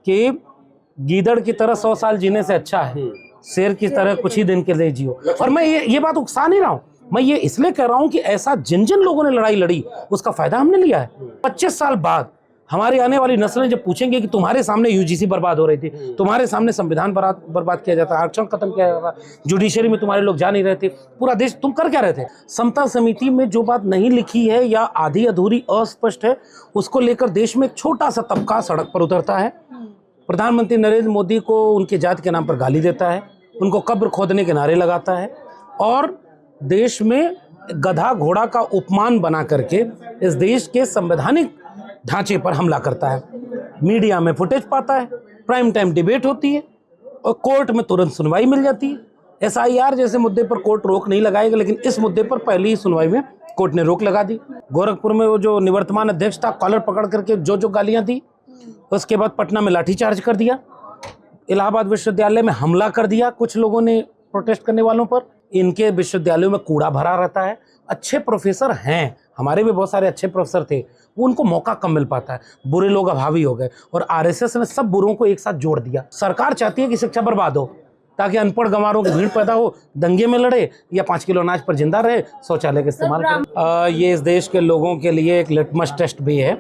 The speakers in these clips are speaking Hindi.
कि गीदड़ की तरह 100 साल जीने से अच्छा है शेर की तरह कुछ ही दिन के लिए जियो। और मैं ये बात उकसा नहीं रहा हूँ, मैं ये इसलिए कह रहा हूँ कि ऐसा जिन जिन लोगों ने लड़ाई लड़ी उसका फायदा हमने लिया है। 25 साल बाद हमारी आने वाली नस्लें जब पूछेंगे कि तुम्हारे सामने यूजीसी बर्बाद हो रही थी, तुम्हारे सामने संविधान बर्बाद किया जाता, आरक्षण खत्म किया जाता, जुडिशरी में तुम्हारे लोग जा नहीं रहे थे, पूरा देश तुम कर क्या रहे थे? समता समिति में जो बात नहीं लिखी है या आधी अधूरी अस्पष्ट है, उसको लेकर देश में एक छोटा सा तबका सड़क पर उतरता है। प्रधानमंत्री नरेंद्र मोदी को उनके जाति के नाम पर गाली देता है, उनको कब्र खोदने के नारे लगाता है और देश में गधा घोड़ा का उपमान बना करके इस देश के संवैधानिक ढांचे पर हमला करता है। मीडिया में फुटेज पाता है, प्राइम टाइम डिबेट होती है और कोर्ट में तुरंत सुनवाई मिल जाती है। एसआईआर जैसे मुद्दे पर कोर्ट रोक नहीं लगाएगा, लेकिन इस मुद्दे पर पहली ही सुनवाई में कोर्ट ने रोक लगा दी। गोरखपुर में वो जो निवर्तमान अध्यक्ष था, कॉलर पकड़ करके जो गालियां दी, उसके बाद पटना में लाठीचार्ज कर दिया, इलाहाबाद विश्वविद्यालय में हमला कर दिया कुछ लोगों ने प्रोटेस्ट करने वालों पर। इनके विश्वविद्यालयों में कूड़ा भरा रहता है। अच्छे प्रोफेसर हैं, हमारे भी बहुत सारे अच्छे प्रोफेसर थे, उनको मौका कम मिल पाता है, बुरे लोग अभावी हो गए और आरएसएस ने सब बुरों को एक साथ जोड़ दिया। सरकार चाहती है कि शिक्षा बर्बाद हो ताकि अनपढ़ गंवारों की भीड़ पैदा हो, दंगे में लड़े या 5 किलो अनाज पर जिंदा रहे, शौचालय का इस्तेमाल करे। ये इस देश के लोगों के लिए एक लिटमस टेस्ट भी है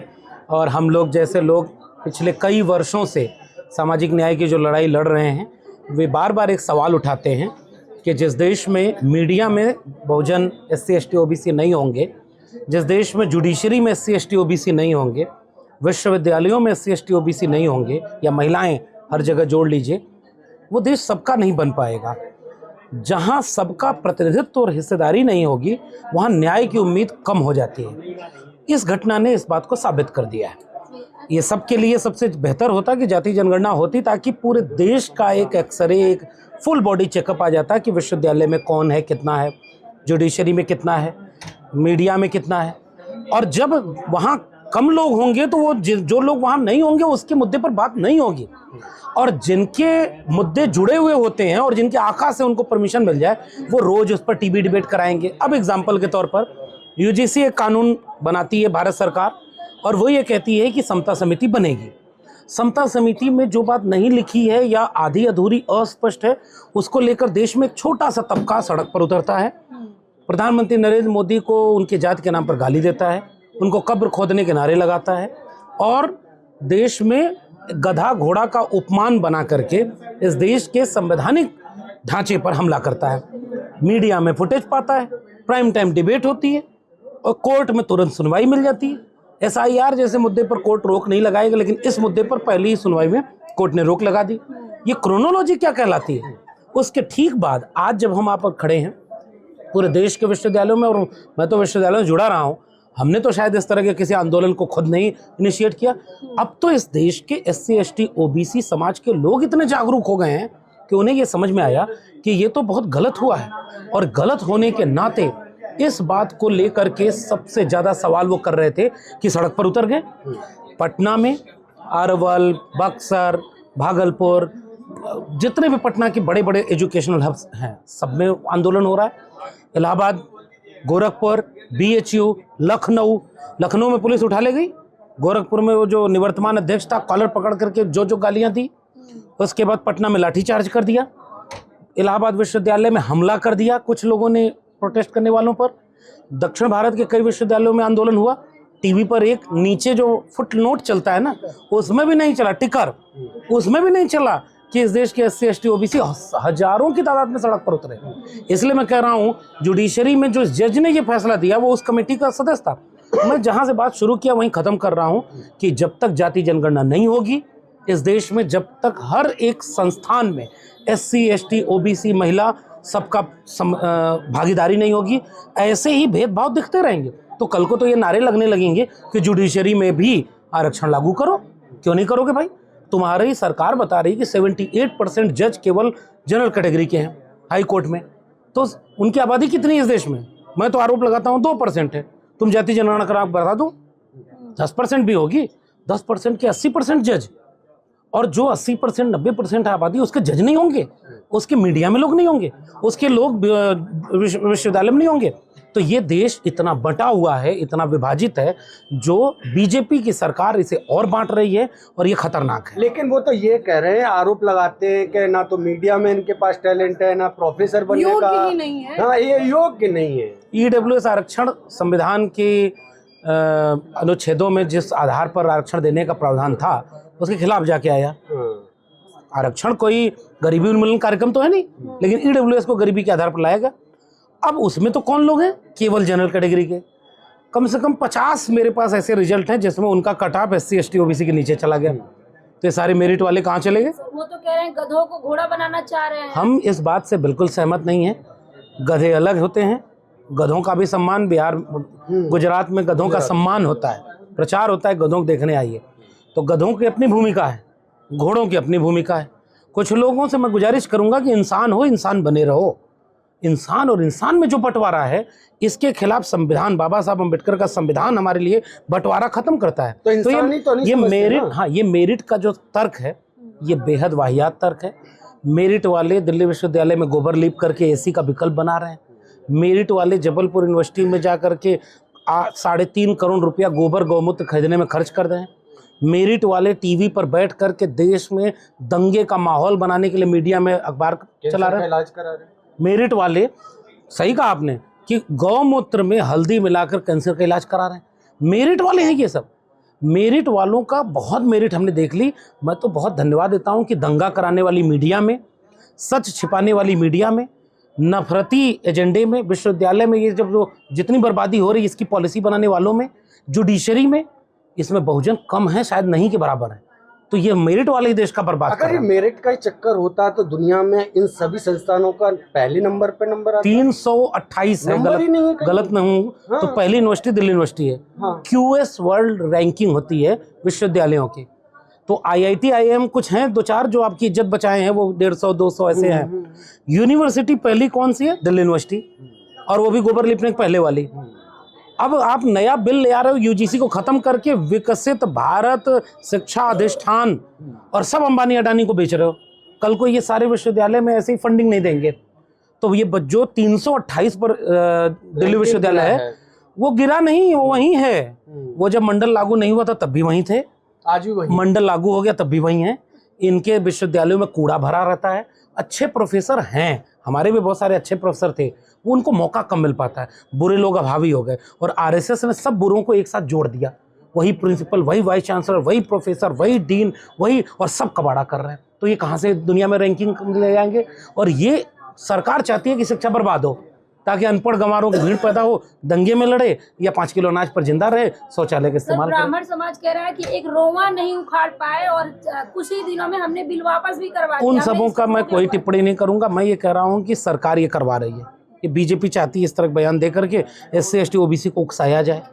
और हम लोग जैसे लोग पिछले कई वर्षों से सामाजिक न्याय की जो लड़ाई लड़ रहे हैं, वे बार बार एक सवाल उठाते हैं कि जिस देश में मीडिया में बहुजन SC ST OBC नहीं होंगे, जिस देश में जुडिशरी में SC ST OBC नहीं होंगे, विश्वविद्यालयों में SC ST OBC नहीं होंगे या महिलाएं हर जगह जोड़ लीजिए, वो देश सबका नहीं बन पाएगा। जहां सबका प्रतिनिधित्व और हिस्सेदारी नहीं होगी, वहां न्याय की उम्मीद कम हो जाती है। इस घटना ने इस बात को साबित कर दिया है। ये सबके लिए सबसे बेहतर होता कि जाति जनगणना होती, ताकि पूरे देश का एक एक्सरे, एक फुल बॉडी चेकअप आ जाता कि विश्वविद्यालय में कौन है, कितना है, जुडिशरी में कितना है, मीडिया में कितना है। और जब वहाँ कम लोग होंगे तो वो जो लोग वहाँ नहीं होंगे उसके मुद्दे पर बात नहीं होगी, और जिनके मुद्दे जुड़े हुए होते हैं और जिनके आका से उनको परमिशन मिल जाए, वो रोज उस पर टीवी डिबेट कराएंगे। अब एग्जाम्पल के तौर पर यूजीसी एक कानून बनाती है भारत सरकार और वो ये कहती है कि समता समिति बनेगी। समता समिति में जो बात नहीं लिखी है या आधी अधूरी अस्पष्ट है, उसको लेकर देश में एक छोटा सा तबका सड़क पर उतरता है। प्रधानमंत्री नरेंद्र मोदी को उनके जाति के नाम पर गाली देता है, उनको कब्र खोदने के नारे लगाता है और देश में गधा घोड़ा का उपमान बना करके इस देश के संवैधानिक ढांचे पर हमला करता है। मीडिया में फुटेज पाता है, प्राइम टाइम डिबेट होती है और कोर्ट में तुरंत सुनवाई मिल जाती है। एसआईआर जैसे मुद्दे पर कोर्ट रोक नहीं लगाएगा, लेकिन इस मुद्दे पर पहली ही सुनवाई में कोर्ट ने रोक लगा दी। ये क्रोनोलॉजी क्या कहलाती है? उसके ठीक बाद आज जब हम आप खड़े हैं पूरे देश के विश्वविद्यालयों में, और मैं तो विश्वविद्यालयों में जुड़ा रहा हूँ, हमने तो शायद इस तरह के किसी आंदोलन को खुद नहीं इनिशिएट किया। अब तो इस देश के SC ST OBC समाज के लोग इतने जागरूक हो गए हैं कि उन्हें ये समझ में आया कि ये तो बहुत गलत हुआ है, और गलत होने के नाते इस बात को लेकर के सबसे ज़्यादा सवाल वो कर रहे थे कि सड़क पर उतर गए। पटना में अरवल, बक्सर, भागलपुर, जितने भी पटना के बड़े बड़े एजुकेशनल हब्स हैं, सब में आंदोलन हो रहा है। इलाहाबाद, गोरखपुर, BHU, लखनऊ में पुलिस उठा ले गई। गोरखपुर में वो जो निवर्तमान अध्यक्ष था, कॉलर पकड़ करके जो गालियां दी, उसके बाद पटना में लाठीचार्ज कर दिया, इलाहाबाद विश्वविद्यालय में हमला कर दिया कुछ लोगों ने प्रोटेस्ट करने वालों पर। दक्षिण भारत के कई विश्वविद्यालयों में आंदोलन हुआ। टीवी पर एक नीचे जो फुट नोट चलता है ना, उसमें भी नहीं चला, टिकर उसमें भी नहीं चला कि इस देश के SC ST OBC हजारों की तादाद में सड़क पर उतरे। इसलिए मैं कह रहा हूँ, जुडिशरी में जो जज ने ये फैसला दिया वो उस कमेटी का सदस्य था। मैं जहाँ से बात शुरू किया वहीं ख़त्म कर रहा हूँ कि जब तक जाति जनगणना नहीं होगी इस देश में, जब तक हर एक संस्थान में SC ST OBC महिला सबका भागीदारी नहीं होगी, ऐसे ही भेदभाव दिखते रहेंगे, तो कल को तो ये नारे लगने लगेंगे कि जुडिशरी में भी आरक्षण लागू करो। क्यों नहीं करोगे भाई? तुम्हारी सरकार बता रही कि 78% जज केवल जनरल कैटेगरी के हैं हाई कोर्ट में, तो उनकी आबादी कितनी है इस देश में? मैं तो आरोप लगाता हूँ 2% है। तुम जाति जनगणना करा बता दो, 10% भी होगी, 10% के 80% जज, और जो 80% 90% आबादी उसके जज नहीं होंगे, उसके मीडिया में लोग नहीं होंगे, उसके लोग विश्वविद्यालय में नहीं होंगे, तो ये देश इतना बटा हुआ है, इतना विभाजित है, जो बीजेपी की सरकार इसे और बांट रही है और ये खतरनाक है। लेकिन वो तो ये कह रहे हैं, आरोप लगाते हैं कि ना तो मीडिया में इनके पास टैलेंट है, ना प्रोफेसर बनने का, योग्य ही नहीं है। हाँ, ये योग्य नहीं है। ईडब्ल्यूएस आरक्षण संविधान के अनुच्छेदों में जिस आधार पर आरक्षण देने का प्रावधान था उसके खिलाफ जाके आया। आरक्षण कोई गरीबी उन्मूलन कार्यक्रम तो है नहीं, लेकिन ईडब्ल्यूएस को गरीबी के आधार पर लाया गया। अब उसमें तो कौन लोग हैं? केवल जनरल कैटेगरी के कम से कम 50 मेरे पास ऐसे रिजल्ट हैं जिसमें उनका cut off SC ST OBC के नीचे चला गया। तो ये सारे मेरिट वाले कहाँ चले गए? वो तो कह रहे हैं गधों को घोड़ा बनाना चाह रहे हैं। हम इस बात से बिल्कुल सहमत नहीं हैं। गधे अलग होते हैं, गधों का भी सम्मान, बिहार गुजरात में गधों का सम्मान होता है, प्रचार होता है गधों को देखने आइए। तो गधों की अपनी भूमिका है, घोड़ों की अपनी भूमिका है। कुछ लोगों से मैं गुजारिश करूंगा कि इंसान हो, इंसान बने रहो। इंसान और इंसान में जो बंटवारा है, इसके खिलाफ संविधान, बाबा साहब अम्बेडकर का संविधान हमारे लिए बंटवारा खत्म करता है। तो इंसानी तो नहीं ये समझते मेरिट, ना। हाँ, ये मेरिट का जो तर्क है ये बेहद वाहियात तर्क है। मेरिट वाले दिल्ली विश्वविद्यालय में गोबर लीप करके AC का विकल्प बना रहे हैं। मेरिट वाले जबलपुर यूनिवर्सिटी में जा करके 3.5 करोड़ रुपया गोबर गौमूत्र खरीदने में खर्च कर रहे हैं। मेरिट वाले टीवी पर बैठ करके देश में दंगे का माहौल बनाने के लिए मीडिया में अखबार चला रहे हैं। इलाज करा रहे हैं। मेरिट वाले, सही कहा आपने कि गौमूत्र में हल्दी मिलाकर कैंसर का इलाज करा रहे हैं। मेरिट वाले हैं ये सब। मेरिट वालों का बहुत मेरिट हमने देख ली। मैं तो बहुत धन्यवाद देता हूं कि दंगा कराने वाली मीडिया में, सच छिपाने वाली मीडिया में, नफरती एजेंडे में, विश्वविद्यालय में ये जब जो जितनी बर्बादी हो रही है इसकी पॉलिसी बनाने वालों में, जुडिशरी में, इसमें बहुजन कम है, शायद नहीं के बराबर है। तो ये मेरिट वाले ही देश का बर्बाद कर अगर ये रहे हैं। मेरिट का ही चक्कर होता तो दुनिया में इन सभी संस्थानों का पहले नंबर पे नंबर आता। 328 है, नंबर ही नहीं है कहीं। गलत नहीं हूँ हाँ। तो पहली यूनिवर्सिटी दिल्ली यूनिवर्सिटी है। हाँ। QS वर्ल्ड रैंकिंग होती है विश्वविद्यालयों की। तो IIT IIM कुछ हैं 2-4 जो आपकी इज्जत बचाए हैं, वो 150-200 ऐसे हैं। यूनिवर्सिटी पहली कौन सी है? दिल्ली यूनिवर्सिटी, और वो भी गोबर लिपने के पहले वाली। अब आप नया बिल ले आ रहे हो UGC को खत्म करके, विकसित भारत शिक्षा अधिष्ठान, और सब अंबानी अडानी को बेच रहे हो। कल को ये सारे विश्वविद्यालय में ऐसे ही फंडिंग नहीं देंगे तो ये जो 328 पर दिल्ली विश्वविद्यालय है वो गिरा नहीं, वो वहीं है। वो जब मंडल लागू नहीं हुआ था तब भी वहीं थे, आज भी वही। मंडल लागू हो गया तब भी वहीं है। इनके विश्वविद्यालयों में कूड़ा भरा रहता है। अच्छे प्रोफेसर हैं, हमारे भी बहुत सारे अच्छे प्रोफेसर थे, वो उनको मौका कम मिल पाता है। बुरे लोग अभावी हो गए और RSS ने सब बुरों को एक साथ जोड़ दिया। वही प्रिंसिपल, वही वाइस चांसलर, वही प्रोफेसर, वही डीन, वही, और सब कबाड़ा कर रहे हैं। तो ये कहाँ से दुनिया में रैंकिंग ले जाएंगे? और ये सरकार चाहती है कि शिक्षा बर्बाद हो ताकि अनपढ़ गंवारों की भीड़ पैदा हो, दंगे में लड़े या 5 किलो अनाज पर जिंदा रहे, शौचालय का इस्तेमाल करे। ब्राह्मण समाज कह रहा है कि एक रोवा नहीं उखाड़ पाए और कुछ ही दिनों में हमने बिल वापस भी करवा दिया। उन सबों का मैं कोई टिप्पणी नहीं करूंगा। मैं ये कह रहा हूं कि सरकार ये करवा रही है। ये बीजेपी चाहती है इस तरह बयान दे करके SC ST OBC को उकसाया जाए।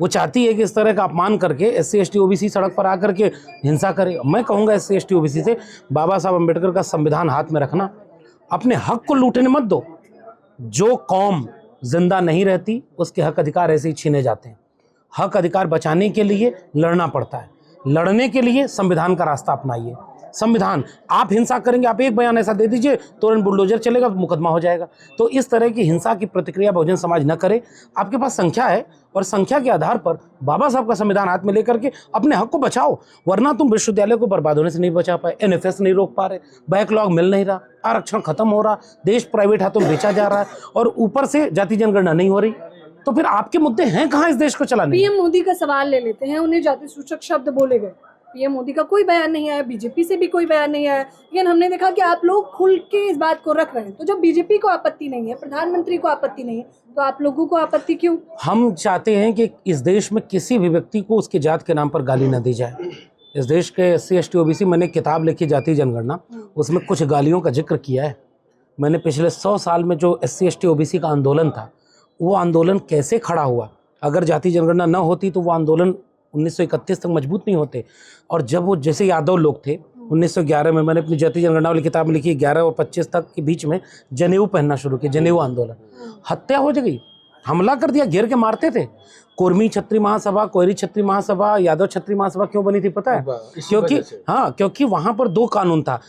वो चाहती है कि इस तरह का अपमान करके SC ST OBC सड़क पर आकर के हिंसा करे। मैं कहूँगा SC ST OBC से, बाबा साहब अम्बेडकर का संविधान हाथ में रखना, अपने हक को लूटने मत दो। जो कौम जिंदा नहीं रहती उसके हक अधिकार ऐसे ही छीने जाते हैं। हक अधिकार बचाने के लिए लड़ना पड़ता है। लड़ने के लिए संविधान का रास्ता अपनाइए। संविधान, आप हिंसा करेंगे, आप एक बयान ऐसा दे दीजिए तुरंत बुलडोजर चलेगा, मुकदमा हो जाएगा। तो इस तरह की हिंसा की प्रतिक्रिया बहुजन समाज न करे। आपके पास संख्या है और संख्या के आधार पर बाबा साहब का संविधान हाथ में लेकर के अपने हक को बचाओ, वरना तुम विश्वविद्यालय को बर्बाद होने से नहीं बचा पाए। NFS नहीं रोक पा रहे, बैकलॉग मिल नहीं रहा, आरक्षण खत्म हो रहा, देश प्राइवेट हाथों में बेचा जा रहा है, और ऊपर से जाति जनगणना नहीं हो रही। तो फिर आपके मुद्दे हैं कहाँ इस देश को चलाने? PM मोदी का सवाल ले लेते हैं। उन्हें जाति सूचक शब्द बोले गए, PM मोदी का कोई बयान नहीं आया, बीजेपी से भी कोई बयान नहीं आया, लेकिन हमने देखा कि आप लोग खुल के इस बात को रख रहे हैं। तो जब बीजेपी को आपत्ति नहीं है, प्रधानमंत्री को आपत्ति नहीं है, तो आप लोगों को आपत्ति क्यों? हम चाहते हैं कि इस देश में किसी भी व्यक्ति को उसके जात के नाम पर गाली न दी जाए। इस देश के SC ST OBC, मैंने किताब लिखी जाति जनगणना, उसमें कुछ गालियों का जिक्र किया है। मैंने पिछले 100 साल में जो SC ST OBC का आंदोलन था, वो आंदोलन कैसे खड़ा हुआ, अगर जाति जनगणना न होती तो वो आंदोलन 1931 तक मजबूत नहीं होते। और जब वो जैसे यादव लोग थे 1911 में, मैंने अपनी जाति जनगणना वाली किताब में लिखी, 11 और 25 तक के बीच में जनेऊ पहनना शुरू किया, जनेऊ आंदोलन, हत्या हो गई, हमला कर दिया, घेर के मारते थे। कुर्मी क्षत्रिय महासभा, कोयरी क्षत्रिय महासभा, यादव क्षत्रिय महासभा क्यों बनी थी पता है? क्योंकि वहाँ पर 2 कानून था।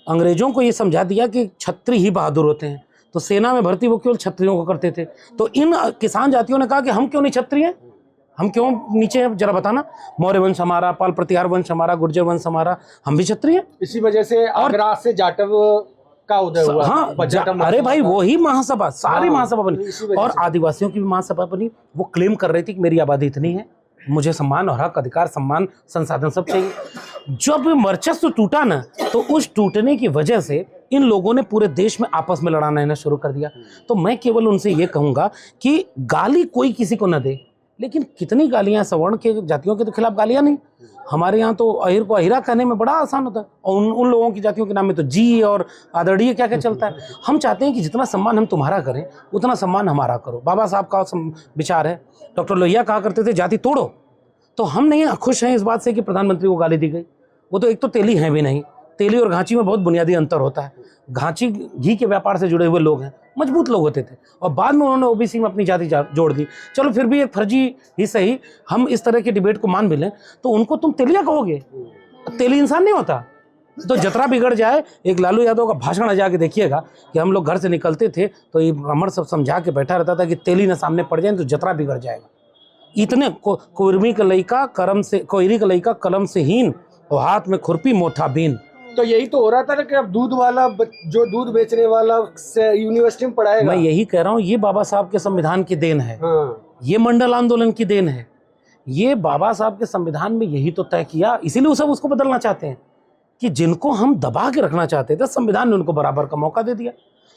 अंग्रेजों को ये समझा दिया कि क्षत्रिय ही बहादुर होते हैं, तो सेना में भर्ती वो केवल क्षत्रियों को करते थे। तो इन किसान जातियों ने कहा कि हम क्यों नहीं क्षत्रिय हैं, हम क्यों नीचे हैं, जरा बताना। मौर्य वंश हमारा, पाल प्रतिहार वंश हमारा, गुर्जर वंश हमारा, हम भी क्षत्रिय हैं। इसी वजह से आगरा से जाटव का उदय हुआ। हाँ, अरे भाई वही महासभा, सारी महासभा बनी और आदिवासियों की भी महासभा बनी। वो क्लेम कर रही थी कि मेरी आबादी इतनी है, मुझे सम्मान और हक, अधिकार, सम्मान, संसाधन सब चाहिए। जब वर्चस्व टूटा ना, तो उस टूटने की वजह से इन लोगों ने पूरे देश में आपस में लड़ाना शुरू कर दिया। तो मैं केवल उनसे ये कहूंगा कि गाली कोई किसी को न दे, लेकिन कितनी गालियां सवर्ण के जातियों के तो खिलाफ गालियां नहीं। हमारे यहाँ तो अहिर को अहिरा कहने में बड़ा आसान होता है, और उन लोगों की जातियों के नाम में तो जी और आदरणीय क्या क्या चलता है। हम चाहते हैं कि जितना सम्मान हम तुम्हारा करें उतना सम्मान हमारा करो। बाबा साहब का विचार है, डॉक्टर लोहिया कहा करते थे जाति तोड़ो। तो हम नहीं खुश हैं इस बात से कि प्रधानमंत्री को गाली दी गई। वो तो एक तो तेली हैं भी नहीं, तेली और घांची में बहुत बुनियादी अंतर होता है। घांची घी के व्यापार से जुड़े हुए लोग हैं, मजबूत लोग होते थे, और बाद में उन्होंने ओबीसी में अपनी जाति जोड़ दी। चलो फिर भी एक फर्जी ही सही, हम इस तरह के डिबेट को मान भी लें, तो उनको तुम तेलिया कहोगे? तेली इंसान नहीं होता। तो जतरा बिगड़ जाए, एक लालू यादव का भाषण जाके देखिएगा कि हम लोग घर से निकलते थे तो ये अमर सब समझा के बैठा रहता था कि तेली ना सामने पड़ जाए तो जतरा बिगड़ जाएगा। इतने कोयरी का लइका कलम से हीन, और हाथ में खुरपी मोथा बीन। तो यही तो हो रहा था कि अब दूध वाला जो दूध बेचने वाला यूनिवर्सिटी में पढ़ाएगा। मैं यही कह रहा हूँ, ये बाबा साहब के संविधान की देन है। हाँ। ये मंडल आंदोलन की देन है। ये बाबा साहब के संविधान में यही तो तय किया, इसीलिए वो सब उसको बदलना चाहते हैं कि जिनको हम दबा के रखना चाहते थे, संविधान ने उनको बराबर का मौका दे दिया।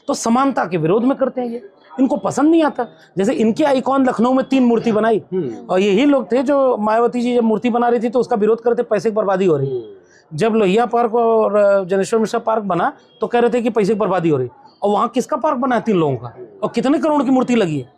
तो समानता के विरोध में करते हैं ये, इनको पसंद नहीं आता। जैसे इनके आइकॉन लखनऊ में 3 मूर्ति बनाई, और यही लोग थे जो मायावती जी जब मूर्ति बना रही थी तो उसका विरोध करते, पैसे की बर्बादी हो रही। जब लोहिया पार्क और जनेश्वर मिश्रा पार्क बना तो कह रहे थे कि पैसे की बर्बादी हो रही, और वहां किसका पार्क बना है 3 लोगों का, और कितने करोड़ की मूर्ति लगी है।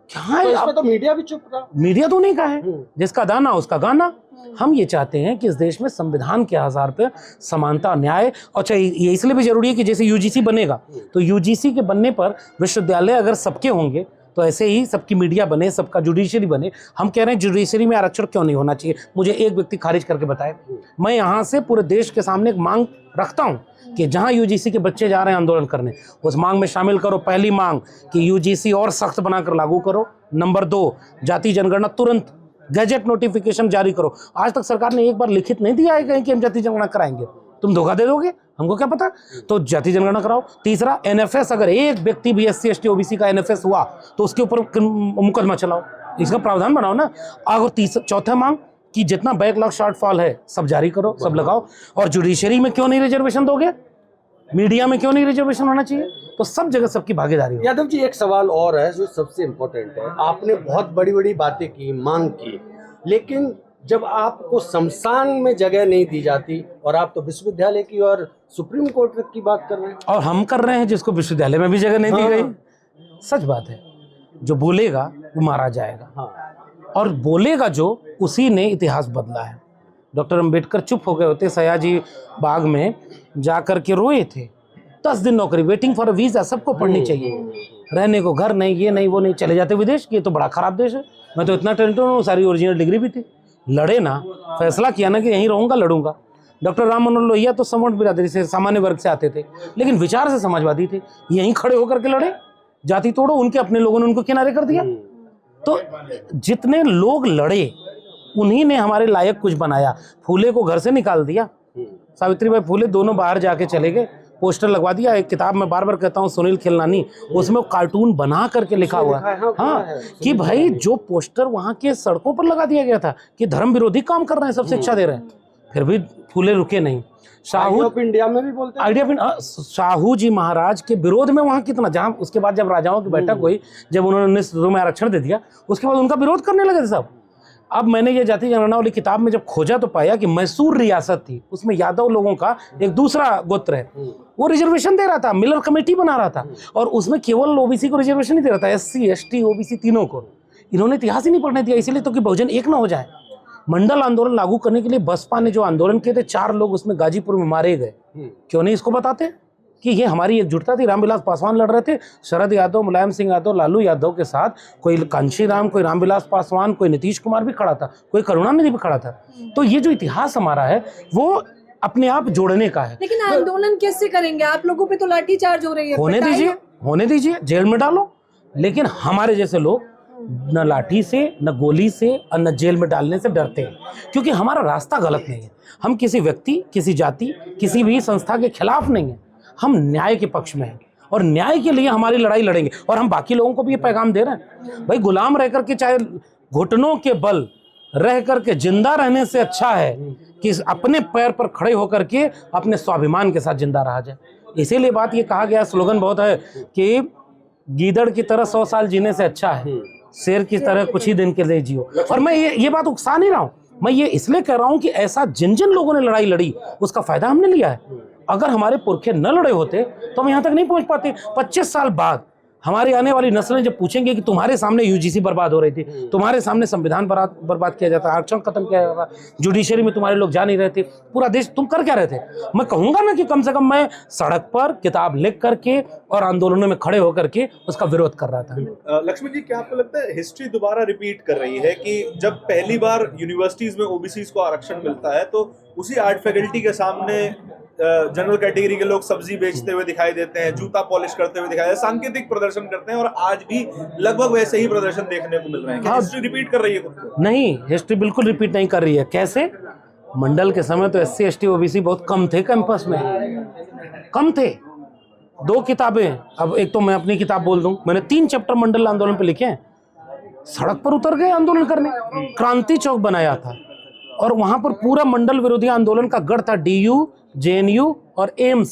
क्या है तो इसमें तो मीडिया भी चुप रहा। मीडिया तो नहीं कहा है, जिसका दाना उसका गाना। हम ये चाहते हैं कि इस देश में संविधान के आधार पर समानता, न्याय, और चाहिए ये इसलिए भी जरूरी है कि जैसे यूजीसी बनेगा तो यूजीसी के बनने पर विश्वविद्यालय अगर सबके होंगे तो ऐसे ही सबकी मीडिया बने, सबका जुडिशरी बने। हम कह रहे हैं जुडिशरी में आरक्षण क्यों नहीं होना चाहिए, मुझे एक व्यक्ति खारिज करके बताए। मैं यहाँ से पूरे देश के सामने एक मांग रखता हूँ कि जहाँ यूजीसी के बच्चे जा रहे हैं आंदोलन करने, उस मांग में शामिल करो। पहली मांग कि यूजीसी और सख्त बनाकर लागू करो। नंबर 2, जाति जनगणना तुरंत गैजेट नोटिफिकेशन जारी करो। आज तक सरकार ने एक बार लिखित नहीं दिया है कहीं कि हम जाति जनगणना कराएंगे। तुम धोखा दे दोगे, हमको क्या पता। तो जाति जनगणना कराओ। तीसरा, एनएफएस, अगर एक व्यक्ति भी एससी एसटी ओबीसी का एनएफएस हुआ तो उसके ऊपर मुकदमा चलाओ, इसका प्रावधान बनाओ ना। और चौथा मांग कि जितना बैकलॉग शॉर्टफॉल है सब जारी करो, सब लगाओ। और जुडिशरी में क्यों नहीं रिजर्वेशन दोगे, मीडिया में क्यों नहीं रिजर्वेशन होना चाहिए, तो सब जगह सबकी भागीदारी हो। यादव जी, एक सवाल और है जो सबसे इम्पोर्टेंट है। आपने बहुत बड़ी बड़ी बातें की, मांग की, लेकिन जब आपको शमशान में जगह नहीं दी जाती, और आप तो विश्वविद्यालय की और सुप्रीम कोर्ट की बात कर रहे हैं, और हम कर रहे हैं जिसको विश्वविद्यालय में भी जगह नहीं दी गई। सच बात है, जो बोलेगा वो मारा जाएगा, और बोलेगा जो, उसी ने इतिहास बदला है। डॉक्टर अंबेडकर चुप हो गए होते, सयाजी बाग में जाकर के रोए थे। 10 दिन नौकरी, वेटिंग फॉर अ वीजा, सबको पढ़नी चाहिए, रहने को घर नहीं, ये नहीं वो नहीं, चले जाते विदेश। ये तो बड़ा खराब देश है। मैं तो इतना टैलेंटेड हूँ, सारी ओरिजिनल डिग्री भी थी, लड़े ना, फैसला किया ना कि यहीं रहूंगा, लड़ूंगा। डॉक्टर राम मनोहर लोहिया तो सवर्ण बिरादरी से, सामान्य वर्ग से आते थे, लेकिन विचार से समाजवादी थे, यहीं खड़े होकर के लड़े। जाति तोड़ो, उनके अपने लोगों ने उनको किनारे कर दिया। तो जितने लोग लड़े उन्हीं ने हमारे लायक कुछ बनाया। फूले को घर से निकाल दिया, सावित्रीबाई फूले दोनों बाहर जाके चले गए, पोस्टर लगवा दिया। एक किताब में बार बार कहता हूँ, सुनील खिलनानी, उसमें कार्टून बना करके लिखा हुआ है, हाँ, कि भाई जो पोस्टर वहां के सड़कों पर लगा दिया गया था कि धर्म विरोधी काम कर रहे हैं, सब शिक्षा दे रहे हैं, फिर भी फूले रुके नहीं। शाहू ऑफ इंडिया में भी बोलते हैं, आइडिया ऑफ शाहू जी महाराज के विरोध में वहां कितना, जहां उसके बाद जब राजाओं की बैठक हुई, जब उन्होंने 19 में आरक्षण दे दिया, उसके बाद उनका विरोध करने लगे थे सब। अब मैंने ये जाति जनगणना वाली किताब में जब खोजा तो पाया कि मैसूर रियासत थी, उसमें यादव लोगों का एक दूसरा गोत्र है, वो रिजर्वेशन दे रहा था, मिलर कमेटी बना रहा था, और उसमें केवल ओबीसी को रिजर्वेशन नहीं दे रहा था, एससी एसटी ओबीसी तीनों को। इन्होंने इतिहास ही नहीं पढ़ने दिया, इसीलिए तो कि बहुजन एक ना हो जाए। मंडल आंदोलन लागू करने के लिए बसपा ने जो आंदोलन किए थे, 4 लोग उसमें गाजीपुर में मारे गए। क्यों नहीं इसको बताते कि ये हमारी एकजुटता थी। रामविलास पासवान लड़ रहे थे, शरद यादव, मुलायम सिंह यादव, लालू यादव के साथ, कोई कांशीराम, कोई रामविलास पासवान, कोई नीतीश कुमार भी खड़ा था, कोई करुणानिधि भी खड़ा था। तो ये जो इतिहास हमारा है वो अपने आप जोड़ने का है। लेकिन आंदोलन कैसे करेंगे, आप लोगों पे तो लाठीचार्ज हो रही है। होने दीजिए, होने दीजिए, जेल में डालो, लेकिन हमारे जैसे लोग न लाठी से, न गोली से और न जेल में डालने से डरते हैं, क्योंकि हमारा रास्ता गलत नहीं है। हम किसी व्यक्ति, किसी जाति, किसी भी संस्था के खिलाफ नहीं है, हम न्याय के पक्ष में हैं और न्याय के लिए हमारी लड़ाई लड़ेंगे। और हम बाकी लोगों को भी ये पैगाम दे रहे हैं, भाई गुलाम रह करके, चाहे घुटनों के बल रह करके जिंदा रहने से अच्छा है कि अपने पैर पर खड़े होकर के अपने स्वाभिमान के साथ जिंदा रहा जाए। इसीलिए बात ये कहा गया, स्लोगन बहुत है कि गीदड़ की तरह 100 साल जीने से अच्छा है शेर की तरह कुछ ही दिन के लिए जियो। और मैं ये बात उकसा नहीं रहा हूँ, मैं ये इसलिए कह रहा हूँ कि ऐसा जिन जिन लोगों ने लड़ाई लड़ी उसका फायदा हमने लिया है। अगर हमारे पुरखे न लड़े होते तो हम यहाँ तक नहीं पहुँच पाते। 25 साल बाद हमारी आने वाली नस्लें जब पूछेंगे कि तुम्हारे सामने यूजीसी बर्बाद हो रही थी, तुम्हारे सामने संविधान बर्बाद किया जाता, आरक्षण खत्म किया जाता, जुडिशरी में तुम्हारे लोग जा नहीं रहे थे, पूरा देश तुम कर क्या रहे थे, मैं कहूंगा ना कि कम से कम मैं सड़क पर किताब लिख करके और आंदोलनों में खड़े होकर के उसका विरोध कर रहा था। लक्ष्मण जी, क्या आपको लगता है हिस्ट्री दोबारा रिपीट कर रही है कि जब पहली बार यूनिवर्सिटीज में ओबीसीज को आरक्षण मिलता है तो उसी आर्ट फैकल्टी के सामने जनरल कैटेगरी के लोग सब्जी बेचते हुए दिखाई देते हैं, जूता पॉलिश करते हुए दिखाई देते हैं, सांकेतिक प्रदर्शन करते हैं, और आज भी लगभग वैसे ही प्रदर्शन देखने को मिल रहे हैं। क्या हिस्ट्री रिपीट कर रही है खुद को? नहीं, हिस्ट्री बिल्कुल रिपीट नहीं कर रही है। कैसे? मंडल के समय तो SC ST OBC बहुत कम थे, कैंपस में कम थे। 2 किताबें, अब एक तो मैं अपनी किताब बोल दूं, मैंने 3 चैप्टर मंडल आंदोलन पे लिखे हैं। सड़क पर उतर गए आंदोलन करने, क्रांति चौक बनाया था और वहां पर पूरा मंडल विरोधी आंदोलन का गढ़ था, DU, JNU और एम्स।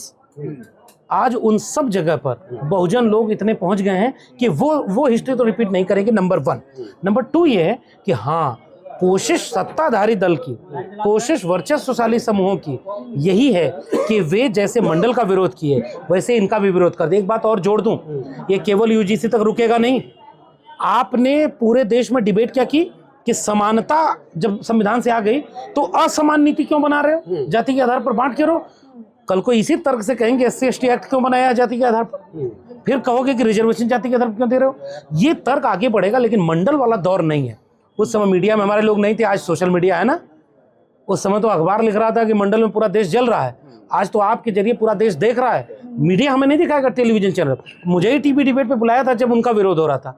आज उन सब जगह पर बहुजन लोग इतने पहुंच गए हैं कि वो हिस्ट्री तो रिपीट नहीं करेंगे, नंबर 1। नंबर 2 ये है कि हाँ, कोशिश सत्ताधारी दल की, कोशिश वर्चस्वशाली समूहों की यही है कि वे जैसे मंडल का विरोध किए वैसे इनका भी विरोध कर दे। एक बात और जोड़ दूं, ये केवल UGC तक रुकेगा नहीं। आपने पूरे देश में डिबेट क्या की कि समानता जब संविधान से आ गई तो असमान नीति क्यों बना रहे हो, जाति के आधार पर बांट के रहो। कल को इसी तर्क से कहेंगे SC ST एक्ट क्यों बनाया जाति के आधार पर, फिर कहोगे कि रिजर्वेशन जाति के आधार पर क्यों दे रहे हो। ये तर्क आगे बढ़ेगा, लेकिन मंडल वाला दौर नहीं है। उस समय मीडिया में हमारे लोग नहीं थे, आज सोशल मीडिया है ना। उस समय तो अखबार लिख रहा था कि मंडल में पूरा देश जल रहा है, आज तो आपके जरिए पूरा देश देख रहा है। मीडिया हमें नहीं दिखाएगा, टेलीविजन चैनल। मुझे ही टीवी डिबेट पे बुलाया था जब उनका विरोध हो रहा था,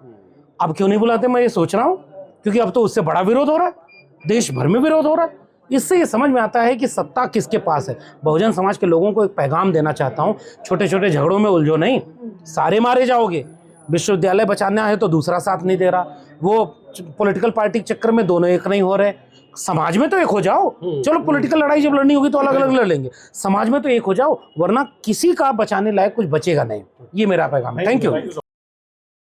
अब क्यों नहीं बुलाते, मैं ये सोच रहा हूँ, क्योंकि अब तो उससे बड़ा विरोध हो रहा है, देश भर में विरोध हो रहा है। इससे ये समझ में आता है कि सत्ता किसके पास है। बहुजन समाज के लोगों को एक पैगाम देना चाहता हूँ, छोटे छोटे झगड़ों में उलझो नहीं, सारे मारे जाओगे। विश्वविद्यालय बचाना है तो दूसरा साथ नहीं दे रहा, वो पॉलिटिकल पार्टी के चक्कर में दोनों एक नहीं हो रहे। समाज में तो एक हो जाओ, चलो पॉलिटिकल लड़ाई जब लड़नी होगी तो अलग अलग लड़ लेंगे, समाज में तो एक हो जाओ, वरना किसी का बचाने लायक कुछ बचेगा नहीं। ये मेरा पैगाम है। Thank you.